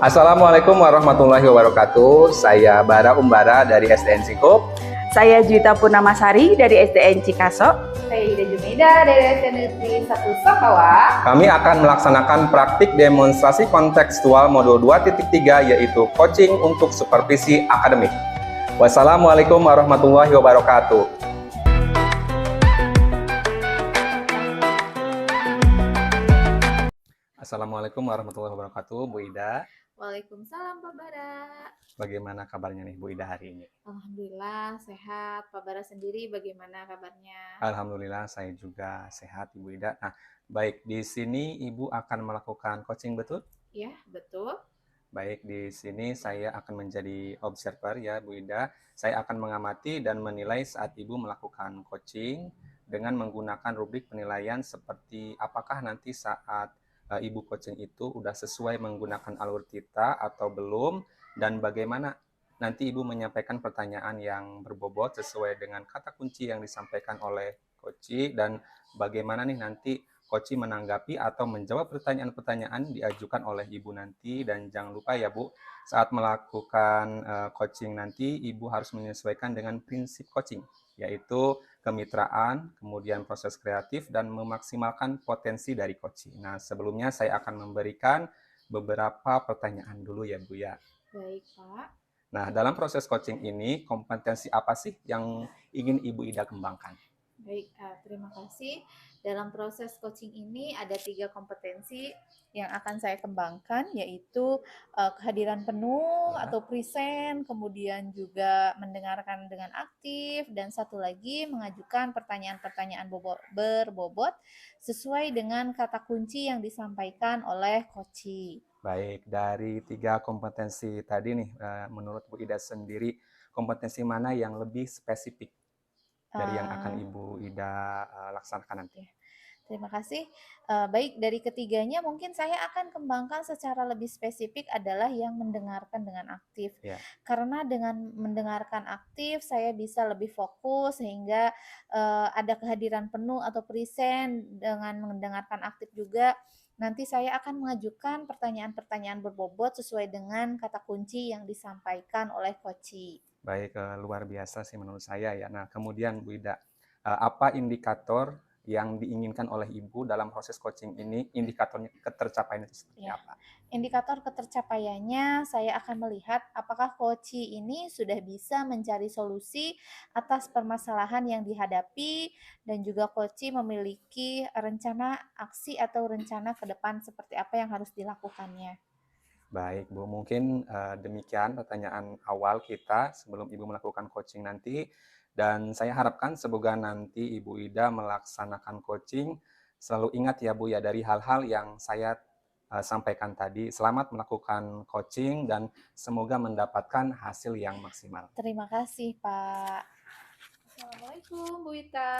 Assalamualaikum warahmatullahi wabarakatuh. Saya Bara Umbara dari SDN Singkup. Saya Juwita Purnamasari dari SDN Cikaso. Saya Ida Jumaida dari SDN Negeri 1 Sakawa. Kami akan melaksanakan praktik demonstrasi kontekstual modul 2.3 yaitu coaching untuk supervisi akademik. Wassalamualaikum warahmatullahi wabarakatuh. Assalamualaikum warahmatullahi wabarakatuh, Bu Ida. Waalaikumsalam Pak Bara. Bagaimana kabarnya nih Bu Ida hari ini? Alhamdulillah sehat. Pak Bara sendiri bagaimana kabarnya? Alhamdulillah saya juga sehat Ibu Ida. Nah, baik di sini Ibu akan melakukan coaching betul? Ya, betul. Baik, di sini saya akan menjadi observer ya Bu Ida. Saya akan mengamati dan menilai saat Ibu melakukan coaching dengan menggunakan rubrik penilaian seperti apakah nanti saat Ibu coaching itu udah sesuai menggunakan alur kita atau belum, dan bagaimana nanti Ibu menyampaikan pertanyaan yang berbobot sesuai dengan kata kunci yang disampaikan oleh coach, dan bagaimana nih nanti coach menanggapi atau menjawab pertanyaan-pertanyaan diajukan oleh Ibu nanti. Dan jangan lupa ya Bu, saat melakukan coaching nanti Ibu harus menyesuaikan dengan prinsip coaching, yaitu kemitraan, kemudian proses kreatif, dan memaksimalkan potensi dari coaching. Nah, sebelumnya saya akan memberikan beberapa pertanyaan dulu ya Bu ya. Baik Pak. Nah, dalam proses coaching ini, kompetensi apa sih yang ingin Ibu Ida kembangkan? Baik, terima kasih. Dalam proses coaching ini ada 3 kompetensi yang akan saya kembangkan, yaitu kehadiran penuh atau present, kemudian juga mendengarkan dengan aktif, dan satu lagi mengajukan pertanyaan-pertanyaan berbobot sesuai dengan kata kunci yang disampaikan oleh coach. Baik, dari 3 kompetensi tadi nih, menurut Bu Ida sendiri, kompetensi mana yang lebih spesifik dari yang akan Ibu Ida laksanakan nanti? Terima kasih. Baik, dari ketiganya mungkin saya akan kembangkan secara lebih spesifik adalah yang mendengarkan dengan aktif. Ya. Karena dengan mendengarkan aktif saya bisa lebih fokus sehingga ada kehadiran penuh atau present. Dengan mendengarkan aktif juga nanti saya akan mengajukan pertanyaan-pertanyaan berbobot sesuai dengan kata kunci yang disampaikan oleh coach. Baik, luar biasa sih menurut saya ya. Nah, kemudian Bu Ida, apa indikator yang diinginkan oleh Ibu dalam proses coaching ini, indikatornya ketercapaian itu seperti apa? Indikator ketercapaiannya saya akan melihat apakah coach ini sudah bisa mencari solusi atas permasalahan yang dihadapi, dan juga coach memiliki rencana aksi atau rencana ke depan seperti apa yang harus dilakukannya. Baik Bu, mungkin demikian pertanyaan awal kita sebelum Ibu melakukan coaching nanti. Dan saya harapkan semoga nanti Ibu Ida melaksanakan coaching selalu ingat ya Bu ya dari hal-hal yang saya sampaikan tadi. Selamat melakukan coaching dan semoga mendapatkan hasil yang maksimal. Terima kasih Pak. Assalamualaikum Bu Ita.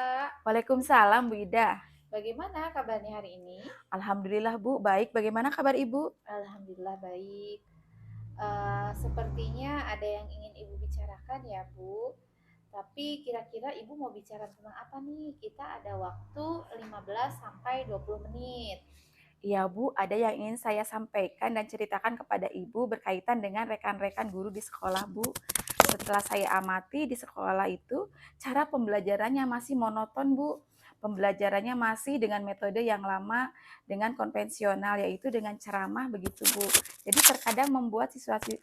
Waalaikumsalam Bu Ida. Bagaimana kabarnya hari ini? Alhamdulillah Bu, baik. Bagaimana kabar Ibu? Alhamdulillah baik. Sepertinya ada yang ingin Ibu bicarakan ya Bu. Tapi kira-kira Ibu mau bicara tentang apa nih? Kita ada waktu 15 sampai 20 menit. Iya Bu, ada yang ingin saya sampaikan dan ceritakan kepada Ibu berkaitan dengan rekan-rekan guru di sekolah Bu. Setelah saya amati di sekolah itu, cara pembelajarannya masih monoton Bu. Pembelajarannya masih dengan metode yang lama, dengan konvensional, yaitu dengan ceramah begitu Bu. Jadi terkadang membuat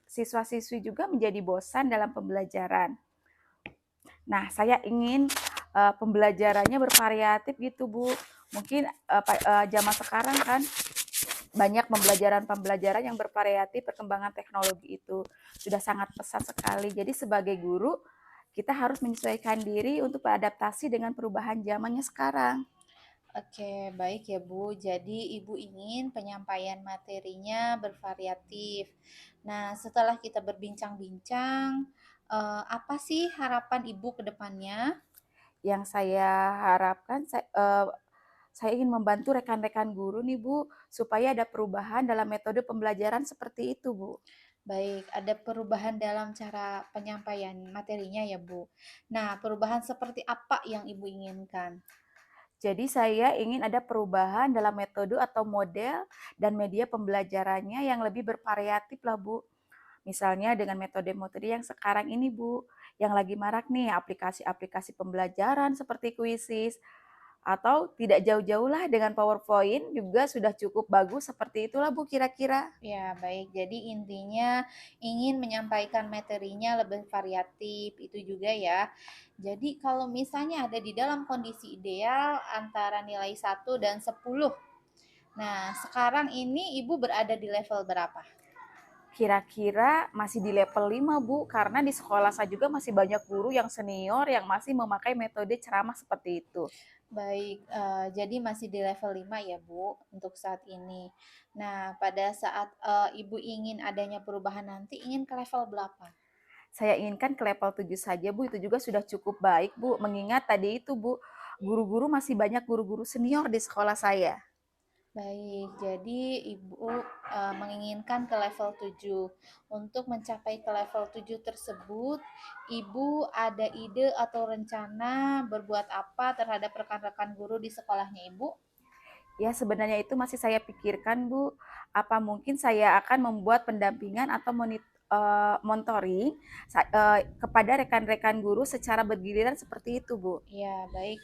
siswa-siswi juga menjadi bosan dalam pembelajaran. Nah, saya ingin pembelajarannya bervariatif gitu Bu. Mungkin zaman sekarang kan banyak pembelajaran yang bervariatif, perkembangan teknologi itu sudah sangat pesat sekali. Jadi sebagai guru, kita harus menyesuaikan diri untuk beradaptasi dengan perubahan zamannya sekarang. Oke, baik ya Bu. Jadi Ibu ingin penyampaian materinya bervariatif. Nah, setelah kita berbincang-bincang, apa sih harapan Ibu ke depannya? Yang saya harapkan, saya ingin membantu rekan-rekan guru nih Bu, supaya ada perubahan dalam metode pembelajaran seperti itu Bu. Baik, ada perubahan dalam cara penyampaian materinya ya Bu. Nah, perubahan seperti apa yang Ibu inginkan? Jadi saya ingin ada perubahan dalam metode atau model dan media pembelajarannya yang lebih bervariatif lah Bu. Misalnya dengan metode-metode yang sekarang ini Bu, yang lagi marak nih aplikasi-aplikasi pembelajaran seperti Quizzes, atau tidak jauh-jauh lah dengan PowerPoint juga sudah cukup bagus seperti itulah Bu kira-kira. Ya, baik. Jadi intinya ingin menyampaikan materinya lebih variatif, itu juga ya. Jadi kalau misalnya ada di dalam kondisi ideal antara nilai 1 dan 10. Nah, sekarang ini Ibu berada di level berapa? Kira-kira masih di level 5 Bu, karena di sekolah saya juga masih banyak guru yang senior yang masih memakai metode ceramah seperti itu. Baik, jadi masih di level 5 ya Bu, untuk saat ini. Nah, pada saat, Ibu ingin adanya perubahan nanti, ingin ke level berapa? Saya inginkan ke level 7 saja Bu, itu juga sudah cukup baik Bu, mengingat tadi itu Bu, guru-guru masih banyak guru-guru senior di sekolah saya. Baik, jadi Ibu, menginginkan ke level 7. Untuk mencapai ke level 7 tersebut, Ibu ada ide atau rencana berbuat apa terhadap rekan-rekan guru di sekolahnya Ibu? Ya sebenarnya itu masih saya pikirkan Bu, apa mungkin saya akan membuat pendampingan atau monitoring kepada rekan-rekan guru secara bergiliran seperti itu Bu. Ya, baik.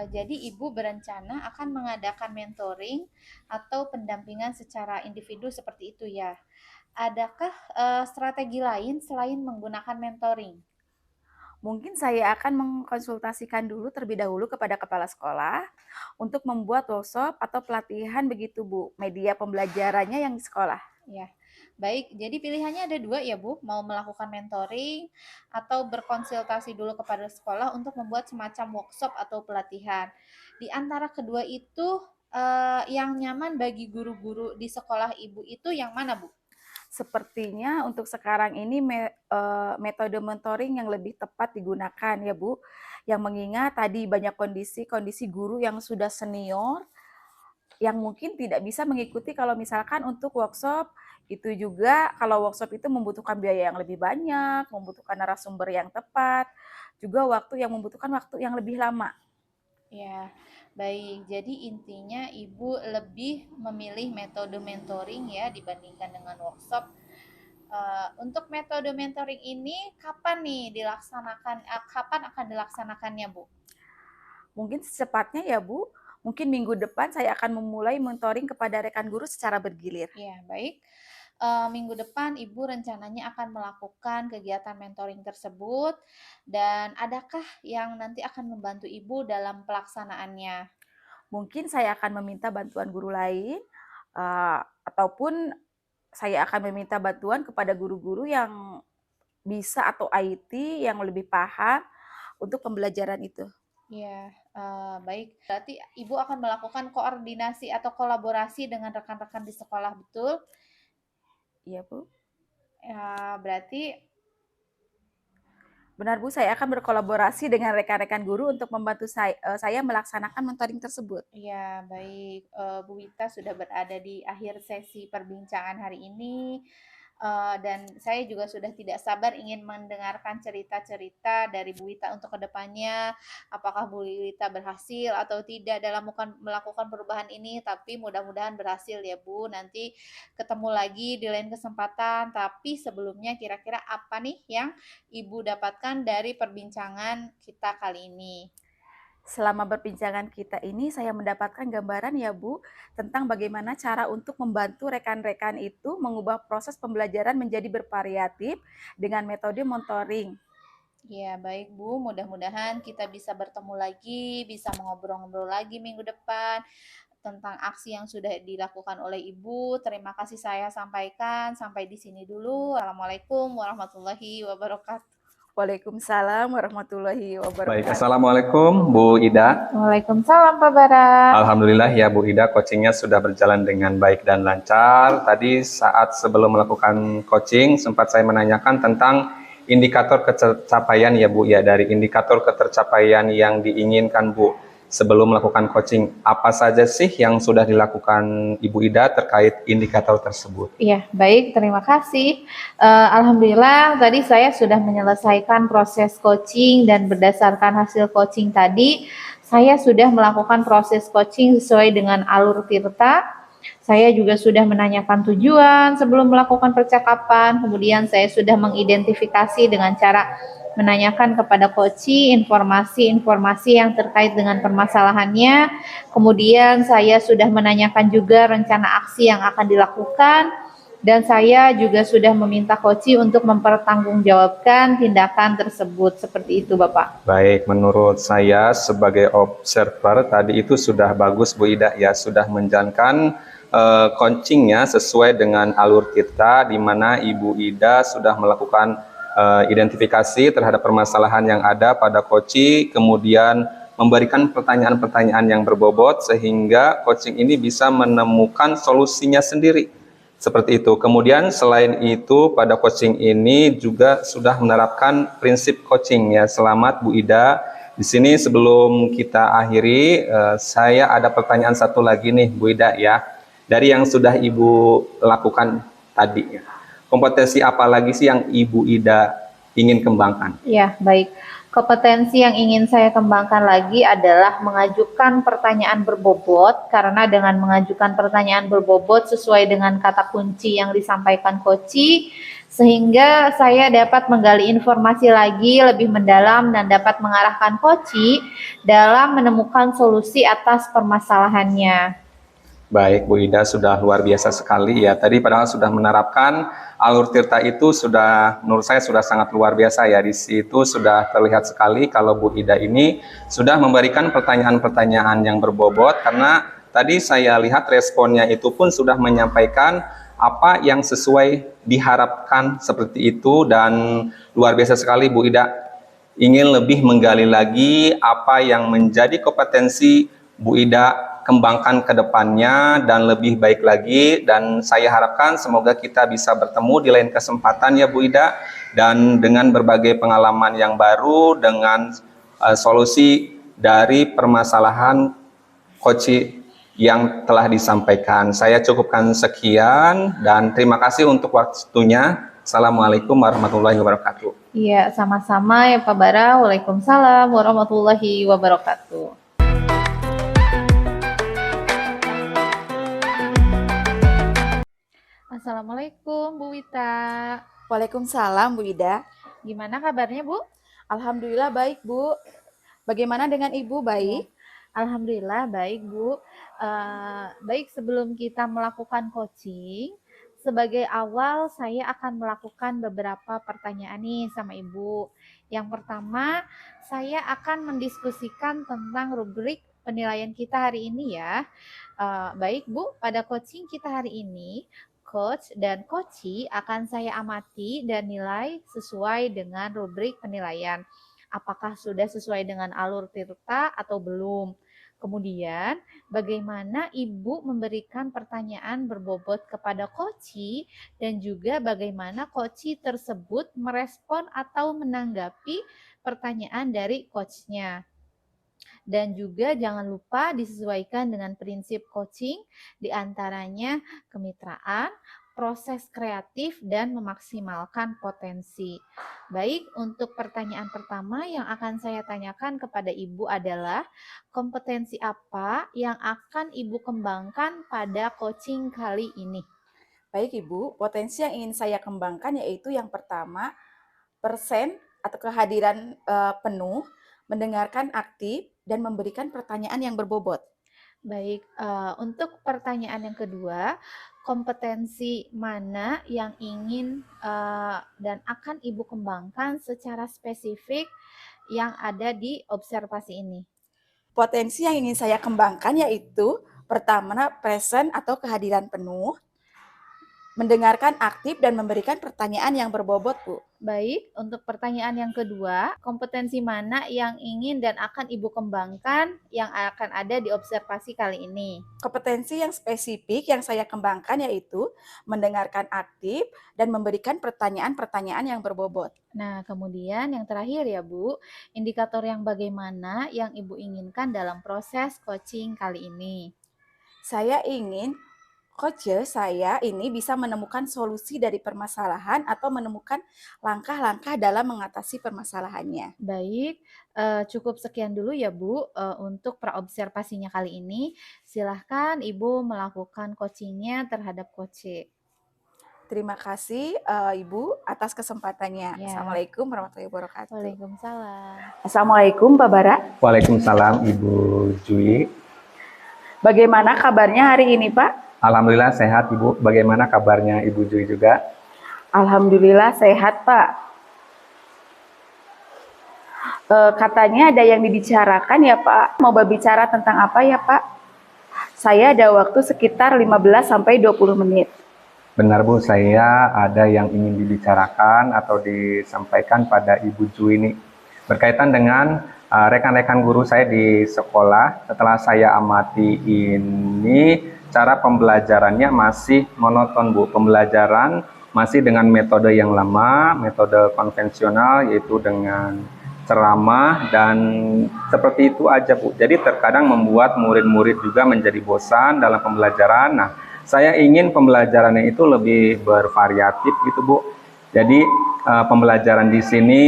Jadi Ibu berencana akan mengadakan mentoring atau pendampingan secara individu seperti itu ya. Adakah, strategi lain selain menggunakan mentoring? Mungkin saya akan mengkonsultasikan dulu terlebih dahulu kepada kepala sekolah untuk membuat workshop atau pelatihan begitu Bu, media pembelajarannya yang di sekolah. Ya, baik. Jadi pilihannya ada 2 ya Bu, mau melakukan mentoring atau berkonsultasi dulu kepada sekolah untuk membuat semacam workshop atau pelatihan. Di antara kedua itu, yang nyaman bagi guru-guru di sekolah Ibu itu yang mana Bu? Sepertinya untuk sekarang ini metode mentoring yang lebih tepat digunakan ya Bu, yang mengingat tadi banyak kondisi guru yang sudah senior, yang mungkin tidak bisa mengikuti kalau misalkan untuk workshop, itu juga kalau workshop itu membutuhkan biaya yang lebih banyak, membutuhkan narasumber yang tepat, juga membutuhkan waktu yang lebih lama. Ya, baik. Jadi intinya Ibu lebih memilih metode mentoring ya dibandingkan dengan workshop. Untuk metode mentoring ini kapan nih dilaksanakan? Kapan akan dilaksanakannya, Bu? Mungkin secepatnya ya Bu, mungkin minggu depan saya akan memulai mentoring kepada rekan guru secara bergilir. Ya, baik. Minggu depan Ibu rencananya akan melakukan kegiatan mentoring tersebut dan adakah yang nanti akan membantu Ibu dalam pelaksanaannya? Mungkin saya akan meminta bantuan guru lain, ataupun saya akan meminta bantuan kepada guru-guru yang bisa atau IT yang lebih paham untuk pembelajaran itu. Ya, baik. Berarti Ibu akan melakukan koordinasi atau kolaborasi dengan rekan-rekan di sekolah, betul? Iya Bu. Ya, berarti Benar Bu, saya akan berkolaborasi dengan rekan-rekan guru untuk membantu saya melaksanakan mentoring tersebut. ya baik. Bu Wita sudah berada di akhir sesi perbincangan hari ini. Dan saya juga sudah tidak sabar ingin mendengarkan cerita-cerita dari Bu Wita untuk kedepannya. Apakah Bu Wita berhasil atau tidak dalam melakukan perubahan ini, tapi mudah-mudahan berhasil ya Bu. Nanti ketemu lagi di lain kesempatan, tapi sebelumnya kira-kira apa nih yang Ibu dapatkan dari perbincangan kita kali ini? Selama perbincangan kita ini saya mendapatkan gambaran ya Bu, tentang bagaimana cara untuk membantu rekan-rekan itu mengubah proses pembelajaran menjadi bervariatif dengan metode mentoring. Ya, baik Bu. Mudah-mudahan kita bisa bertemu lagi, bisa mengobrol-ngobrol lagi minggu depan tentang aksi yang sudah dilakukan oleh Ibu. Terima kasih saya sampaikan. Sampai di sini dulu. Assalamualaikum warahmatullahi wabarakatuh. Waalaikumsalam warahmatullahi Baik, wabarakatuh. Assalamualaikum Bu Ida. Waalaikumsalam Pak Bara. Alhamdulillah ya Bu Ida, coachingnya sudah berjalan dengan baik dan lancar. Tadi saat sebelum melakukan coaching, sempat saya menanyakan tentang indikator ketercapaian ya Bu ya, dari indikator ketercapaian yang diinginkan Bu sebelum melakukan coaching. Apa saja sih yang sudah dilakukan Ibu Ida terkait indikator tersebut? Iya, baik, terima kasih. Alhamdulillah tadi saya sudah menyelesaikan proses coaching dan berdasarkan hasil coaching tadi, saya sudah melakukan proses coaching sesuai dengan alur Tirta. Saya juga sudah menanyakan tujuan sebelum melakukan percakapan, kemudian saya sudah mengidentifikasi dengan cara menanyakan kepada coach informasi-informasi yang terkait dengan permasalahannya. Kemudian saya sudah menanyakan juga rencana aksi yang akan dilakukan, dan saya juga sudah meminta coach untuk mempertanggungjawabkan tindakan tersebut. Seperti itu, Bapak. Baik, menurut saya sebagai observer tadi itu sudah bagus Bu Ida ya, sudah menjalankan coachingnya sesuai dengan alur kita, di mana Ibu Ida sudah melakukan identifikasi terhadap permasalahan yang ada pada coaching, kemudian memberikan pertanyaan-pertanyaan yang berbobot sehingga coaching ini bisa menemukan solusinya sendiri. Seperti itu. Kemudian selain itu pada coaching ini juga sudah menerapkan prinsip coaching ya. Selamat Bu Ida. Di sini sebelum kita akhiri, saya ada pertanyaan satu lagi nih Bu Ida ya. Dari yang sudah Ibu lakukan tadi, kompetensi apa lagi sih yang Ibu Ida ingin kembangkan? Ya, baik. Kompetensi yang ingin saya kembangkan lagi adalah mengajukan pertanyaan berbobot, karena dengan mengajukan pertanyaan berbobot sesuai dengan kata kunci yang disampaikan coach, sehingga saya dapat menggali informasi lagi lebih mendalam dan dapat mengarahkan coach dalam menemukan solusi atas permasalahannya. Baik, Bu Ida sudah luar biasa sekali ya. Tadi padahal sudah menerapkan alur Tirta itu sudah, menurut saya sudah sangat luar biasa ya. Di situ sudah terlihat sekali kalau Bu Ida ini sudah memberikan pertanyaan-pertanyaan yang berbobot, karena tadi saya lihat responnya itu pun sudah menyampaikan apa yang sesuai diharapkan seperti itu, dan luar biasa sekali Bu Ida ingin lebih menggali lagi apa yang menjadi kompetensi Bu Ida kembangkan ke depannya dan lebih baik lagi, dan saya harapkan semoga kita bisa bertemu di lain kesempatan ya Bu Ida, dan dengan berbagai pengalaman yang baru dengan solusi dari permasalahan coach yang telah disampaikan. Saya cukupkan sekian dan terima kasih untuk waktunya. Assalamualaikum warahmatullahi wabarakatuh. Iya, sama-sama ya Pak Bara. Waalaikumsalam warahmatullahi wabarakatuh. Assalamualaikum Bu Wita. Waalaikumsalam Bu Ida. Gimana kabarnya Bu? Alhamdulillah baik Bu. Bagaimana dengan Ibu, baik? Alhamdulillah baik Bu. Baik, sebelum kita melakukan coaching, sebagai awal saya akan melakukan beberapa pertanyaan nih sama Ibu. Yang pertama, saya akan mendiskusikan tentang rubrik penilaian kita hari ini ya. Baik Bu, pada coaching kita hari ini, coach dan coachee akan saya amati dan nilai sesuai dengan rubrik penilaian. Apakah sudah sesuai dengan alur Tirta atau belum? Kemudian, bagaimana Ibu memberikan pertanyaan berbobot kepada coachee, dan juga bagaimana coachee tersebut merespon atau menanggapi pertanyaan dari coachnya. Dan juga jangan lupa disesuaikan dengan prinsip coaching, diantaranya kemitraan, proses kreatif, dan memaksimalkan potensi. Baik, untuk pertanyaan pertama yang akan saya tanyakan kepada Ibu adalah kompetensi apa yang akan Ibu kembangkan pada coaching kali ini? Baik Ibu, potensi yang ingin saya kembangkan yaitu yang pertama, persen atau kehadiran penuh, mendengarkan aktif, dan memberikan pertanyaan yang berbobot. Baik, untuk pertanyaan yang kedua, kompetensi mana yang ingin dan akan Ibu kembangkan secara spesifik yang ada di observasi ini? Potensi yang ingin saya kembangkan yaitu pertama, present atau kehadiran penuh, mendengarkan aktif, dan memberikan pertanyaan yang berbobot, Bu. Baik, untuk pertanyaan yang kedua, kompetensi mana yang ingin dan akan Ibu kembangkan yang akan ada di observasi kali ini? Kompetensi yang spesifik yang saya kembangkan yaitu mendengarkan aktif dan memberikan pertanyaan-pertanyaan yang berbobot. Nah, kemudian yang terakhir ya Bu, indikator yang bagaimana yang Ibu inginkan dalam proses coaching kali ini? Saya ingin coach saya ini bisa menemukan solusi dari permasalahan atau menemukan langkah-langkah dalam mengatasi permasalahannya. Baik, Cukup sekian dulu ya Bu, untuk praobservasinya kali ini. Silahkan Ibu melakukan coaching-nya terhadap Koce. Terima kasih Ibu atas kesempatannya. Ya. Assalamualaikum warahmatullahi wabarakatuh. Waalaikumsalam. Assalamualaikum Pak Bara. Waalaikumsalam Ibu Jui. Bagaimana kabarnya hari ini Pak? Alhamdulillah sehat Ibu. Bagaimana kabarnya Ibu Jui juga? Alhamdulillah sehat Pak. Katanya ada yang dibicarakan ya Pak. Mau berbicara tentang apa ya Pak? Saya ada waktu sekitar 15 sampai 20 menit. Benar Bu, saya ada yang ingin dibicarakan atau disampaikan pada Ibu Ju ini. Berkaitan dengan rekan-rekan guru saya di sekolah, setelah saya amati ini, cara pembelajarannya masih monoton Bu. Pembelajaran masih dengan metode yang lama, metode konvensional, yaitu dengan ceramah, dan seperti itu aja Bu. Jadi terkadang membuat murid-murid juga menjadi bosan dalam pembelajaran. Nah, saya ingin pembelajarannya itu lebih bervariatif gitu Bu. Jadi pembelajaran di sini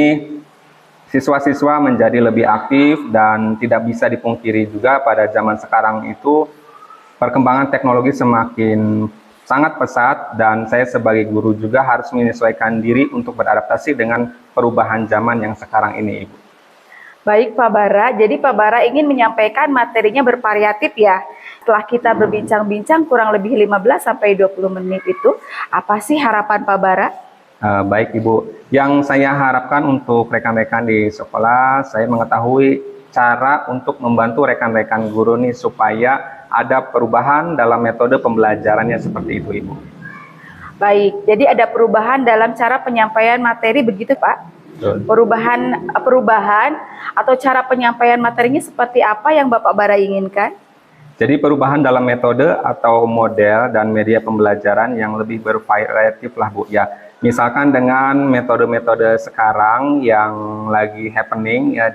siswa-siswa menjadi lebih aktif, dan tidak bisa dipungkiri juga pada zaman sekarang itu perkembangan teknologi semakin sangat pesat, dan saya sebagai guru juga harus menyesuaikan diri untuk beradaptasi dengan perubahan zaman yang sekarang ini Ibu. Baik Pak Bara, jadi Pak Bara ingin menyampaikan materinya bervariatif ya. Setelah kita berbincang-bincang kurang lebih 15 sampai 20 menit itu, apa sih harapan Pak Bara? Baik Ibu, yang saya harapkan untuk rekan-rekan di sekolah, saya mengetahui cara untuk membantu rekan-rekan guru nih supaya ada perubahan dalam metode pembelajarannya seperti itu Ibu. Baik, jadi ada perubahan dalam cara penyampaian materi begitu Pak? Perubahan atau cara penyampaian materinya seperti apa yang Bapak Bara inginkan? Jadi perubahan dalam metode atau model dan media pembelajaran yang lebih bervariatif lah Bu ya. Misalkan dengan metode-metode sekarang yang lagi happening ya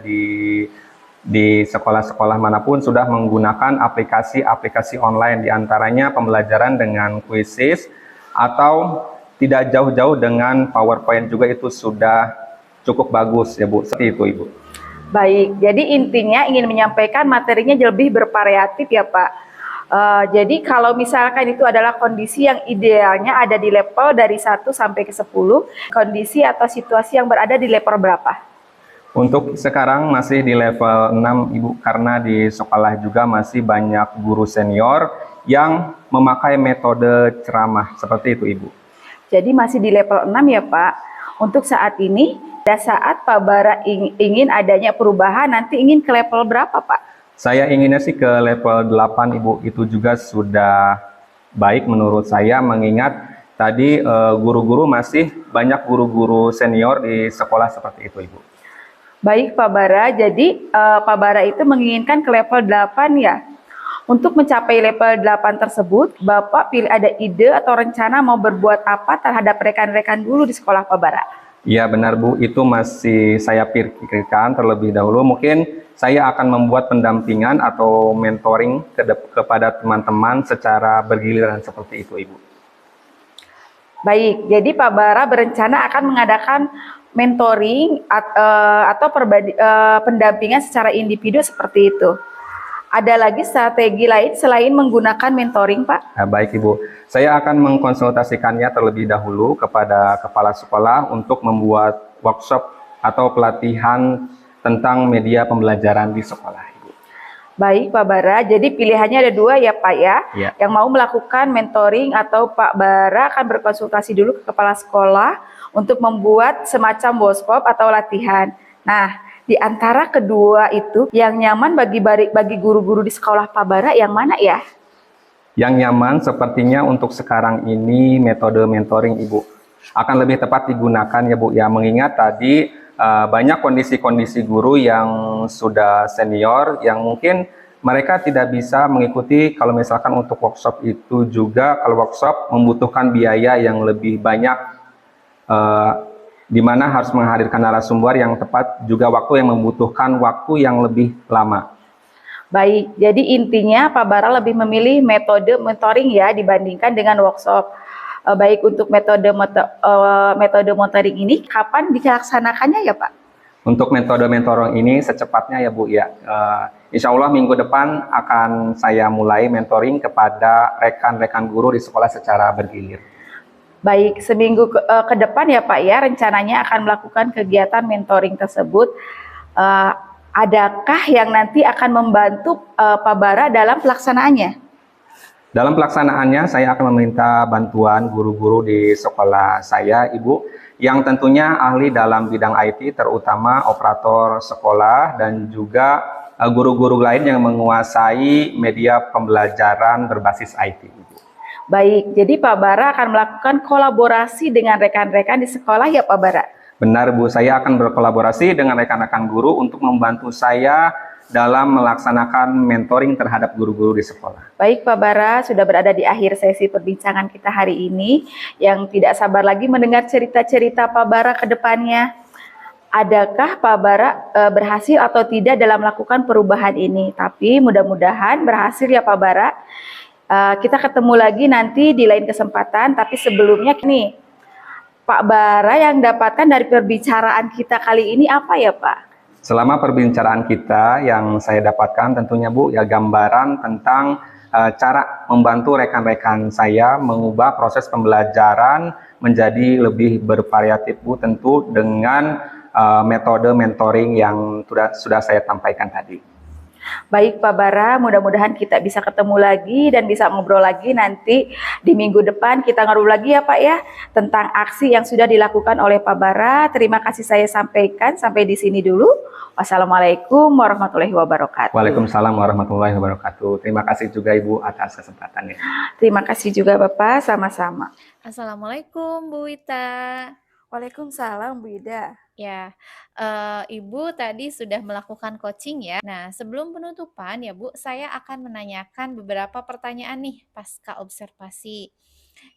di sekolah-sekolah manapun sudah menggunakan aplikasi-aplikasi online, diantaranya pembelajaran dengan quizzes atau tidak jauh-jauh dengan PowerPoint juga, itu sudah cukup bagus ya Bu, seperti itu Ibu. Baik, jadi intinya ingin menyampaikan materinya lebih bervariatif ya Pak. Jadi kalau misalkan itu adalah kondisi yang idealnya ada di level dari 1 sampai ke 10, kondisi atau situasi yang berada di level berapa? Untuk sekarang masih di level 6 Ibu, karena di sekolah juga masih banyak guru senior yang memakai metode ceramah seperti itu Ibu. Jadi masih di level 6 ya Pak. Untuk saat ini, pada saat Pak Bara ingin adanya perubahan, nanti ingin ke level berapa Pak? Saya inginnya sih ke level 8 Ibu, itu juga sudah baik menurut saya, mengingat tadi guru-guru masih banyak guru-guru senior di sekolah seperti itu Ibu. Baik Pak Bara, jadi Pak Bara itu menginginkan ke level 8 ya. Untuk mencapai level 8 tersebut, Bapak pilih ada ide atau rencana mau berbuat apa terhadap rekan-rekan dulu di sekolah Pak Bara? Iya benar Bu, itu masih saya pikirkan terlebih dahulu. Mungkin saya akan membuat pendampingan atau mentoring kepada teman-teman secara bergiliran seperti itu Ibu. Baik, jadi Pak Bara berencana akan mengadakan mentoring atau pendampingan secara individu seperti itu. Ada lagi strategi lain selain menggunakan mentoring, Pak? Nah, baik Ibu, saya akan mengkonsultasikannya terlebih dahulu kepada kepala sekolah untuk membuat workshop atau pelatihan tentang media pembelajaran di sekolah Ibu. Baik Pak Bara, jadi pilihannya ada 2 ya Pak ya. Ya. Yang mau melakukan mentoring atau Pak Bara akan berkonsultasi dulu ke kepala sekolah untuk membuat semacam workshop atau latihan. Nah, di antara kedua itu, yang nyaman bagi guru-guru di sekolah Pak Bara yang mana ya? Yang nyaman sepertinya untuk sekarang ini metode mentoring Ibu. Akan lebih tepat digunakan ya Bu ya, mengingat tadi banyak kondisi-kondisi guru yang sudah senior yang mungkin mereka tidak bisa mengikuti kalau misalkan untuk workshop itu juga, kalau workshop membutuhkan biaya yang lebih banyak, di mana harus menghadirkan narasumber yang tepat, juga waktu yang membutuhkan waktu yang lebih lama. Baik, jadi intinya Pak Bara lebih memilih metode mentoring ya dibandingkan dengan workshop. Baik, untuk metode mentoring ini kapan dilaksanakannya ya Pak? Untuk metode mentoring ini secepatnya ya Bu ya. Insya Allah minggu depan akan saya mulai mentoring kepada rekan-rekan guru di sekolah secara bergilir. Baik, seminggu ke depan ya Pak ya, rencananya akan melakukan kegiatan mentoring tersebut. Adakah yang nanti akan membantu Pak Bara dalam pelaksanaannya? Dalam pelaksanaannya saya akan meminta bantuan guru-guru di sekolah saya, Ibu, yang tentunya ahli dalam bidang IT, terutama operator sekolah dan juga guru-guru lain yang menguasai media pembelajaran berbasis IT. Ibu. Baik, jadi Pak Bara akan melakukan kolaborasi dengan rekan-rekan di sekolah ya Pak Bara? Benar Bu, saya akan berkolaborasi dengan rekan-rekan guru untuk membantu saya dalam melaksanakan mentoring terhadap guru-guru di sekolah. Baik Pak Bara, sudah berada di akhir sesi perbincangan kita hari ini, yang tidak sabar lagi mendengar cerita-cerita Pak Bara ke depannya. Adakah Pak Bara berhasil atau tidak dalam melakukan perubahan ini? Tapi mudah-mudahan berhasil ya Pak Bara. Kita ketemu lagi nanti di lain kesempatan, tapi sebelumnya nih, Pak Bara yang dapatkan dari perbicaraan kita kali ini apa ya Pak? Selama perbincangan kita yang saya dapatkan tentunya Bu ya gambaran tentang cara membantu rekan-rekan saya mengubah proses pembelajaran menjadi lebih bervariatif Bu, tentu dengan metode mentoring yang sudah saya sampaikan tadi. Baik Pak Bara, mudah-mudahan kita bisa ketemu lagi dan bisa ngobrol lagi nanti di minggu depan. Kita ngobrol lagi ya Pak ya tentang aksi yang sudah dilakukan oleh Pak Bara. Terima kasih saya sampaikan sampai di sini dulu. Wassalamualaikum warahmatullahi wabarakatuh. Waalaikumsalam warahmatullahi wabarakatuh. Terima kasih juga Ibu atas kesempatannya. Terima kasih juga Bapak, sama-sama. Assalamualaikum Bu Wita. Waalaikumsalam Bu Ida. Ya, Ibu tadi sudah melakukan coaching ya. Nah, sebelum penutupan ya Bu, saya akan menanyakan beberapa pertanyaan nih pasca observasi.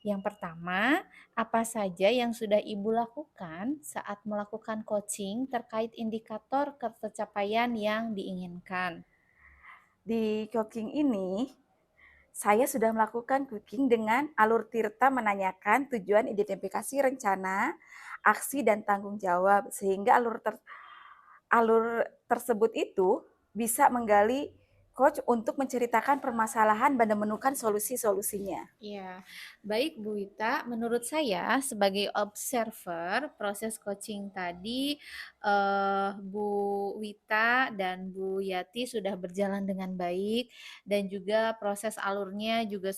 Yang pertama, apa saja yang sudah Ibu lakukan saat melakukan coaching terkait indikator pencapaian yang diinginkan? Di coaching ini, saya sudah melakukan coaching dengan alur Tirta menanyakan tujuan identifikasi rencana, aksi dan tanggung jawab sehingga alur tersebut itu bisa menggali coach untuk menceritakan permasalahan dan menemukan solusi-solusinya. Ya, baik Bu Wita, menurut saya sebagai observer proses coaching tadi Bu Wita dan Bu Yati sudah berjalan dengan baik dan juga proses alurnya juga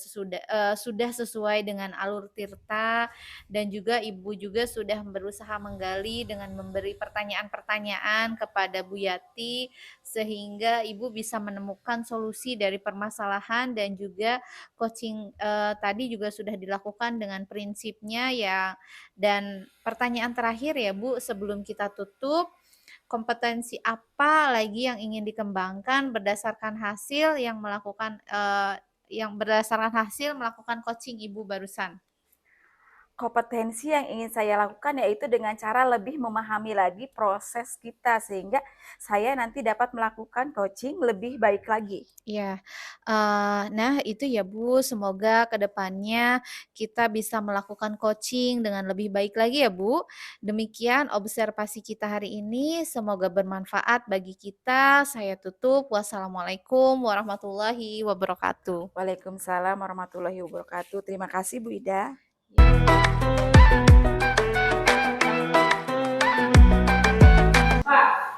sudah sesuai dengan alur Tirta dan juga Ibu juga sudah berusaha menggali dengan memberi pertanyaan-pertanyaan kepada Bu Yati sehingga Ibu bisa menemukan solusi dari permasalahan dan juga coaching tadi juga sudah dilakukan dengan prinsipnya ya. Dan pertanyaan terakhir ya Bu, sebelum kita tutup, kompetensi apa lagi yang ingin dikembangkan berdasarkan hasil melakukan coaching Ibu barusan? Kompetensi yang ingin saya lakukan yaitu dengan cara lebih memahami lagi proses kita sehingga saya nanti dapat melakukan coaching lebih baik lagi. Ya, nah itu ya Bu, semoga kedepannya kita bisa melakukan coaching dengan lebih baik lagi ya Bu. Demikian observasi kita hari ini, semoga bermanfaat bagi kita. Saya tutup, wassalamualaikum warahmatullahi wabarakatuh. Waalaikumsalam warahmatullahi wabarakatuh. Terima kasih Bu Ida.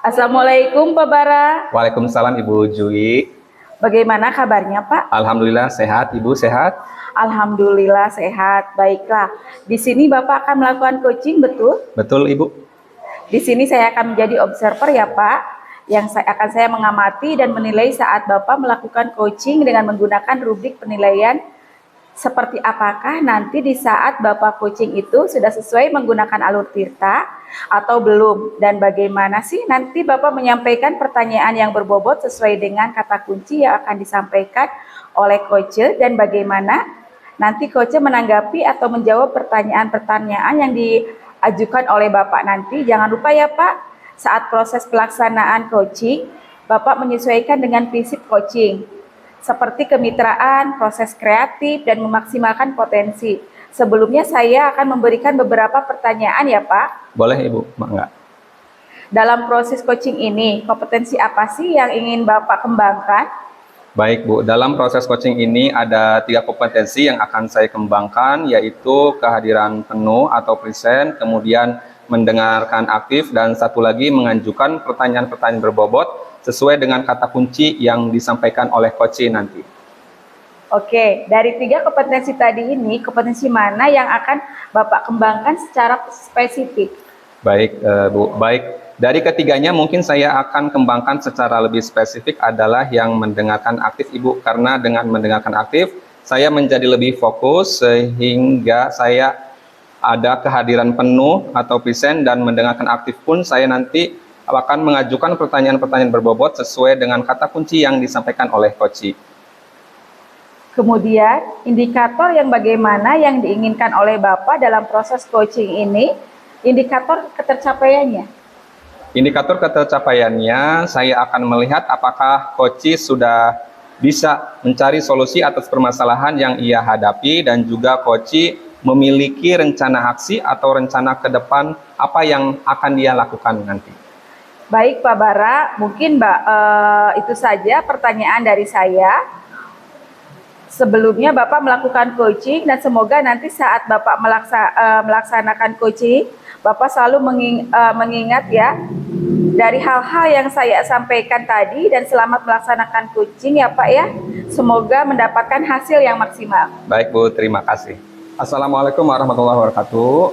Assalamualaikum Pak Bara. Waalaikumsalam Ibu Jui. Bagaimana kabarnya Pak? Alhamdulillah sehat, Ibu sehat? Alhamdulillah sehat. Baiklah. Di sini Bapak akan melakukan coaching, betul? Betul Ibu. Di sini saya akan menjadi observer ya Pak, yang akan saya mengamati dan menilai saat Bapak melakukan coaching dengan menggunakan rubrik penilaian. Seperti apakah nanti di saat Bapak coaching itu sudah sesuai menggunakan alur Tirta atau belum? Dan bagaimana sih nanti Bapak menyampaikan pertanyaan yang berbobot sesuai dengan kata kunci yang akan disampaikan oleh coach, dan bagaimana nanti coach menanggapi atau menjawab pertanyaan-pertanyaan yang diajukan oleh Bapak nanti. Jangan lupa ya Pak, saat proses pelaksanaan coaching, Bapak menyesuaikan dengan prinsip coaching seperti kemitraan, proses kreatif, dan memaksimalkan potensi. Sebelumnya saya akan memberikan beberapa pertanyaan ya Pak. Boleh Ibu, enggak? dalam proses coaching ini, kompetensi apa sih yang ingin Bapak kembangkan? Baik Bu, dalam proses coaching ini ada 3 kompetensi yang akan saya kembangkan, yaitu kehadiran penuh atau present, kemudian mendengarkan aktif, dan satu lagi mengajukan pertanyaan-pertanyaan berbobot sesuai dengan kata kunci yang disampaikan oleh coach nanti. Oke, dari 3 kompetensi tadi ini, kompetensi mana yang akan Bapak kembangkan secara spesifik? Baik Bu, baik. Dari ketiganya mungkin saya akan kembangkan secara lebih spesifik adalah yang mendengarkan aktif Ibu, karena dengan mendengarkan aktif saya menjadi lebih fokus sehingga saya ada kehadiran penuh atau present, dan mendengarkan aktif pun saya nanti akan mengajukan pertanyaan-pertanyaan berbobot sesuai dengan kata kunci yang disampaikan oleh coach. Kemudian, indikator yang bagaimana yang diinginkan oleh Bapak dalam proses coaching ini, indikator ketercapaiannya. Indikator ketercapaiannya, saya akan melihat apakah coach sudah bisa mencari solusi atas permasalahan yang ia hadapi, dan juga coach memiliki rencana aksi atau rencana ke depan apa yang akan dia lakukan nanti. Baik Pak Bara, mungkin itu saja pertanyaan dari saya. Sebelumnya Bapak melakukan coaching, dan semoga nanti saat Bapak melaksanakan coaching, Bapak selalu mengingat ya dari hal-hal yang saya sampaikan tadi, dan selamat melaksanakan coaching ya Pak ya. Semoga mendapatkan hasil yang maksimal. Baik Bu, terima kasih. Assalamualaikum warahmatullahi wabarakatuh.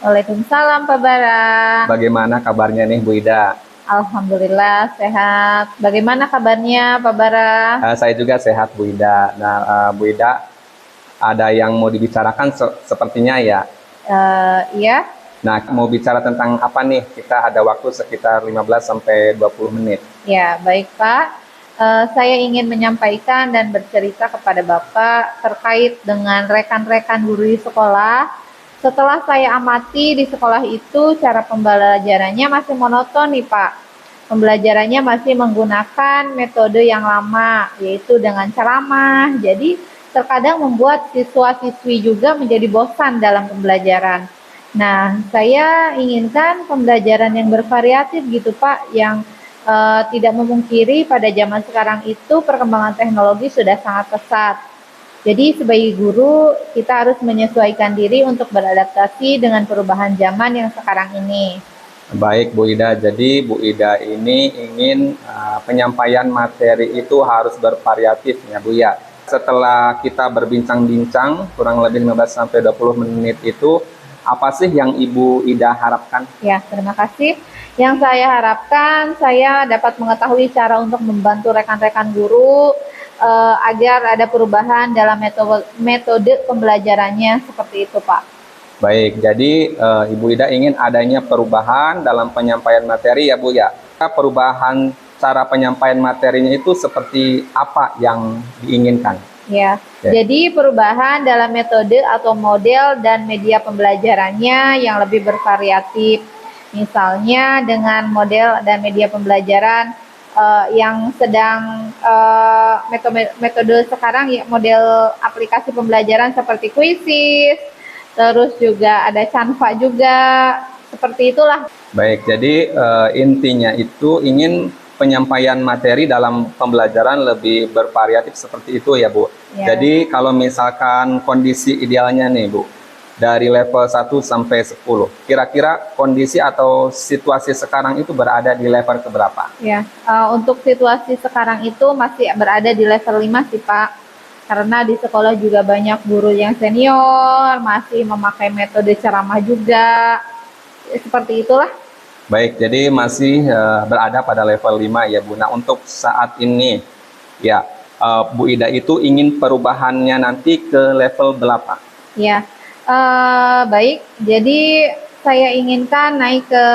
Waalaikumsalam Pak Bara. Bagaimana kabarnya nih Bu Ida? Alhamdulillah sehat. Bagaimana kabarnya Pak Bara? Saya juga sehat Bu Ida. Nah Bu Ida, ada yang mau dibicarakan sepertinya ya? Iya. Nah, mau bicara tentang apa nih? Kita ada waktu sekitar 15-20 menit. Ya, baik Pak. Saya ingin menyampaikan dan bercerita kepada Bapak terkait dengan rekan-rekan guru di sekolah. Setelah saya amati di sekolah itu, cara pembelajarannya masih monoton nih Pak. Pembelajarannya masih menggunakan metode yang lama, yaitu dengan ceramah. Jadi, terkadang membuat siswa-siswi juga menjadi bosan dalam pembelajaran. Nah, saya inginkan pembelajaran yang bervariatif gitu Pak, yang tidak memungkiri pada zaman sekarang itu perkembangan teknologi sudah sangat pesat. Jadi sebagai guru kita harus menyesuaikan diri untuk beradaptasi dengan perubahan zaman yang sekarang ini. Baik Bu Ida, jadi Bu Ida ini ingin penyampaian materi itu harus bervariatif ya Bu ya. Setelah kita berbincang-bincang kurang lebih 15-20 menit itu, apa sih yang Ibu Ida harapkan? Ya, terima kasih. Yang saya harapkan, saya dapat mengetahui cara untuk membantu rekan-rekan guru agar ada perubahan dalam metode pembelajarannya seperti itu, Pak. Baik, jadi Ibu Ida ingin adanya perubahan dalam penyampaian materi ya Bu ya. Perubahan cara penyampaian materinya itu seperti apa yang diinginkan? Ya, jadi perubahan dalam metode atau model dan media pembelajarannya yang lebih bervariatif. Misalnya dengan model dan media pembelajaran yang sedang metode sekarang ya, model aplikasi pembelajaran seperti Quizizz, terus juga ada Canva juga, seperti itulah. Baik, jadi intinya itu ingin penyampaian materi dalam pembelajaran lebih bervariatif seperti itu ya Bu. Ya. Jadi kalau misalkan kondisi idealnya nih Bu, dari level 1 sampai 10, kira-kira kondisi atau situasi sekarang itu berada di level keberapa? Ya, untuk situasi sekarang itu masih berada di level 5 sih Pak. Karena di sekolah juga banyak guru yang senior, masih memakai metode ceramah juga, seperti itulah. Baik, jadi masih berada pada level 5 ya Bu. Nah untuk saat ini ya Bu Ida itu ingin perubahannya nanti ke level berapa? Ya, baik. Jadi saya inginkan naik ke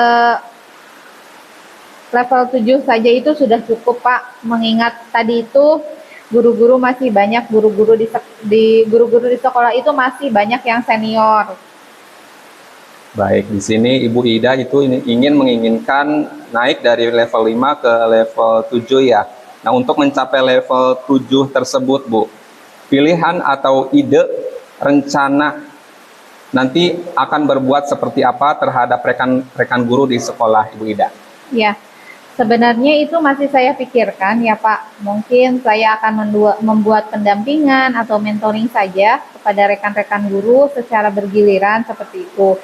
level 7 saja itu sudah cukup Pak. Mengingat tadi itu guru-guru masih banyak, guru-guru di sekolah itu masih banyak yang senior. Baik, di sini Ibu Ida itu menginginkan naik dari level 5 ke level 7 ya. Nah, untuk mencapai level 7 tersebut, Bu, pilihan atau ide, rencana nanti akan berbuat seperti apa terhadap rekan-rekan guru di sekolah Ibu Ida? Ya, sebenarnya itu masih saya pikirkan ya Pak. Mungkin saya akan membuat pendampingan atau mentoring saja kepada rekan-rekan guru secara bergiliran seperti itu.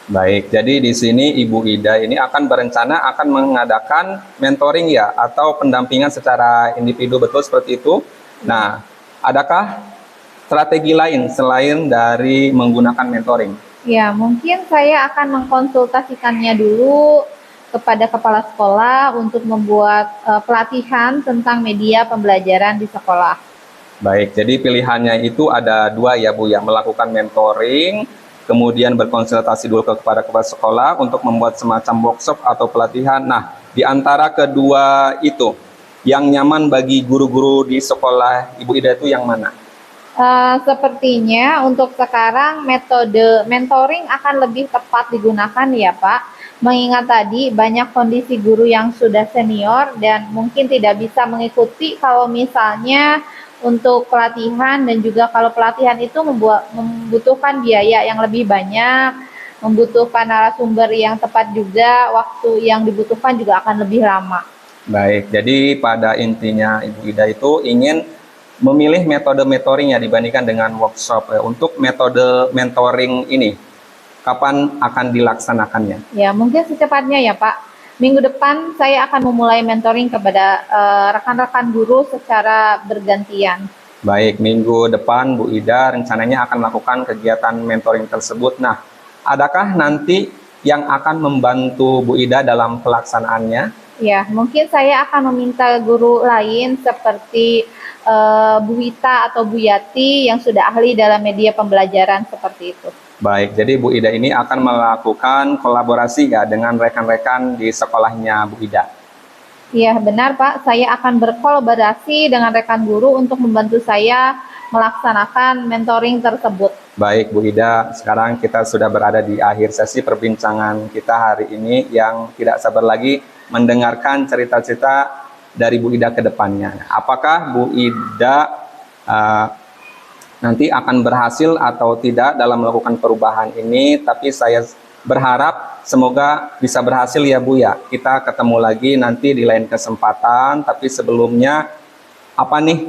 Baik, jadi di sini Ibu Ida ini akan berencana akan mengadakan mentoring ya atau pendampingan secara individu, betul seperti itu. Nah, adakah strategi lain selain dari menggunakan mentoring? Ya, mungkin saya akan mengkonsultasikannya dulu kepada kepala sekolah untuk membuat pelatihan tentang media pembelajaran di sekolah. Baik, jadi pilihannya itu ada dua ya Bu ya, melakukan mentoring, kemudian berkonsultasi dulu kepada kepala sekolah untuk membuat semacam workshop atau pelatihan. Nah, di antara kedua itu, yang nyaman bagi guru-guru di sekolah Ibu Ida itu yang mana? Sepertinya untuk sekarang metode mentoring akan lebih tepat digunakan ya Pak, mengingat tadi banyak kondisi guru yang sudah senior dan mungkin tidak bisa mengikuti kalau misalnya untuk pelatihan, dan juga kalau pelatihan itu membutuhkan biaya yang lebih banyak, membutuhkan narasumber yang tepat juga, waktu yang dibutuhkan juga akan lebih lama. Baik, jadi pada intinya Ibu Ida itu ingin memilih metode mentoring ya dibandingkan dengan workshop. Untuk metode mentoring ini, kapan akan dilaksanakannya? Ya, mungkin secepatnya ya Pak. Minggu depan saya akan memulai mentoring kepada rekan-rekan guru secara bergantian. Baik, minggu depan Bu Ida rencananya akan melakukan kegiatan mentoring tersebut. Nah, adakah nanti yang akan membantu Bu Ida dalam pelaksanaannya? Ya, mungkin saya akan meminta guru lain seperti Bu Wita atau Bu Yati yang sudah ahli dalam media pembelajaran seperti itu. Baik, jadi Bu Ida ini akan melakukan kolaborasi ya dengan rekan-rekan di sekolahnya Bu Ida. Iya, benar Pak. Saya akan berkolaborasi dengan rekan guru untuk membantu saya melaksanakan mentoring tersebut. Baik Bu Ida, sekarang kita sudah berada di akhir sesi perbincangan kita hari ini yang tidak sabar lagi mendengarkan cerita-cerita dari Bu Ida ke depannya. Apakah Bu Ida nanti akan berhasil atau tidak dalam melakukan perubahan ini, tapi saya berharap semoga bisa berhasil ya Bu ya. Kita ketemu lagi nanti di lain kesempatan, tapi sebelumnya apa nih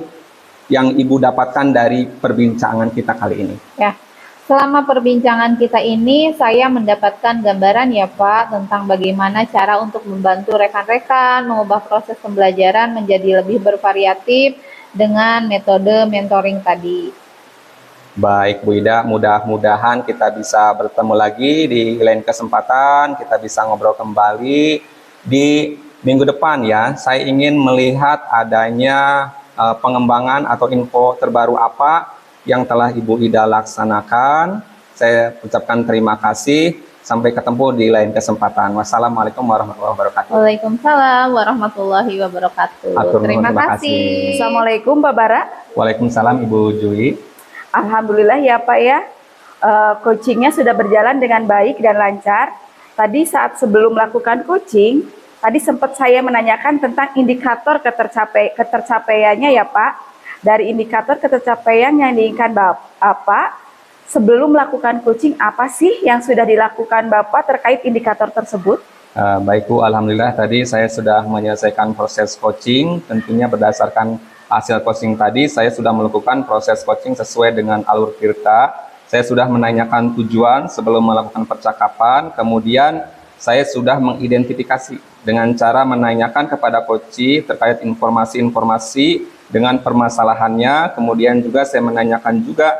yang Ibu dapatkan dari perbincangan kita kali ini? Ya, selama perbincangan kita ini saya mendapatkan gambaran ya Pak tentang bagaimana cara untuk membantu rekan-rekan mengubah proses pembelajaran menjadi lebih bervariatif dengan metode mentoring tadi. Baik Bu Ida, mudah-mudahan kita bisa bertemu lagi di lain kesempatan, kita bisa ngobrol kembali di minggu depan ya. Saya ingin melihat adanya pengembangan atau info terbaru apa yang telah Ibu Ida laksanakan. Saya ucapkan terima kasih, sampai ketemu di lain kesempatan. Wassalamualaikum warahmatullahi wabarakatuh. Waalaikumsalam warahmatullahi wabarakatuh. Terima kasih. Assalamualaikum Pak Bara. Waalaikumsalam Ibu Jui. Alhamdulillah ya Pak ya, coachingnya sudah berjalan dengan baik dan lancar. Tadi saat sebelum melakukan coaching, tadi sempat saya menanyakan tentang indikator ketercapaiannya ya Pak. Dari indikator ketercapaian yang diinginkan Bapak, sebelum melakukan coaching, apa sih yang sudah dilakukan Bapak terkait indikator tersebut? Baik Bu, Alhamdulillah tadi saya sudah menyelesaikan proses coaching, tentunya berdasarkan hasil coaching tadi, saya sudah melakukan proses coaching sesuai dengan alur Tirta. Saya sudah menanyakan tujuan sebelum melakukan percakapan, kemudian saya sudah mengidentifikasi dengan cara menanyakan kepada coach terkait informasi-informasi dengan permasalahannya, kemudian juga saya menanyakan juga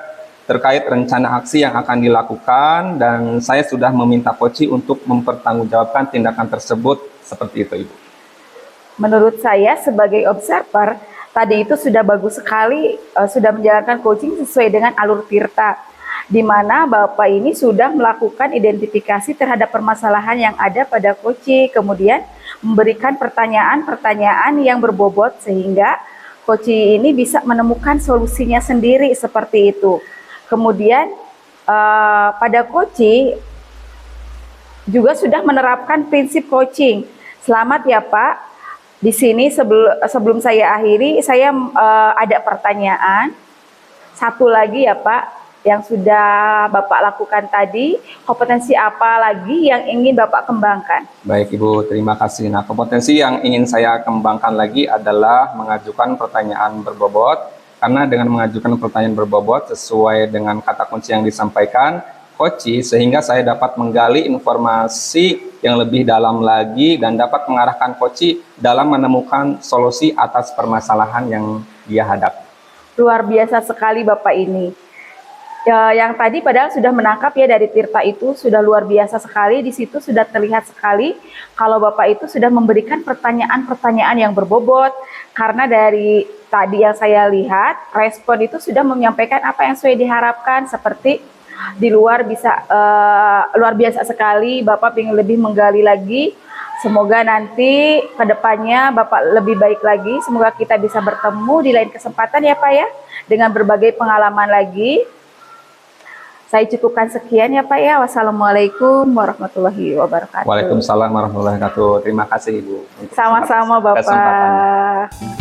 terkait rencana aksi yang akan dilakukan, dan saya sudah meminta coach untuk mempertanggungjawabkan tindakan tersebut, seperti itu Ibu. Menurut saya sebagai observer, tadi itu sudah bagus sekali, sudah menjalankan coaching sesuai dengan alur Tirta, di mana Bapak ini sudah melakukan identifikasi terhadap permasalahan yang ada pada coach, kemudian memberikan pertanyaan-pertanyaan yang berbobot sehingga coach ini bisa menemukan solusinya sendiri seperti itu. Kemudian pada coach juga sudah menerapkan prinsip coaching. Selamat ya Pak. Di sini sebelum saya akhiri, saya ada pertanyaan. Satu lagi ya Pak, yang sudah Bapak lakukan tadi, kompetensi apa lagi yang ingin Bapak kembangkan? Baik Ibu, terima kasih. Nah, kompetensi yang ingin saya kembangkan lagi adalah mengajukan pertanyaan berbobot, karena dengan mengajukan pertanyaan berbobot sesuai dengan kata kunci yang disampaikan Koci, sehingga saya dapat menggali informasi yang lebih dalam lagi dan dapat mengarahkan Koci dalam menemukan solusi atas permasalahan yang dia hadapi. Luar biasa sekali Bapak ini. Yang tadi padahal sudah menangkap ya dari Tirta itu sudah luar biasa sekali. Di situ sudah terlihat sekali kalau Bapak itu sudah memberikan pertanyaan-pertanyaan yang berbobot. Karena dari tadi yang saya lihat, respon itu sudah menyampaikan apa yang sudah diharapkan, seperti di luar luar biasa sekali. Bapak ingin lebih menggali lagi. Semoga nanti ke depannya Bapak lebih baik lagi. Semoga kita bisa bertemu di lain kesempatan ya Pak ya, dengan berbagai pengalaman lagi. Saya cukupkan sekian ya Pak ya. Wassalamualaikum warahmatullahi wabarakatuh. Waalaikumsalam warahmatullahi wabarakatuh. Terima kasih Ibu. Sama-sama Bapak. Kesempatannya.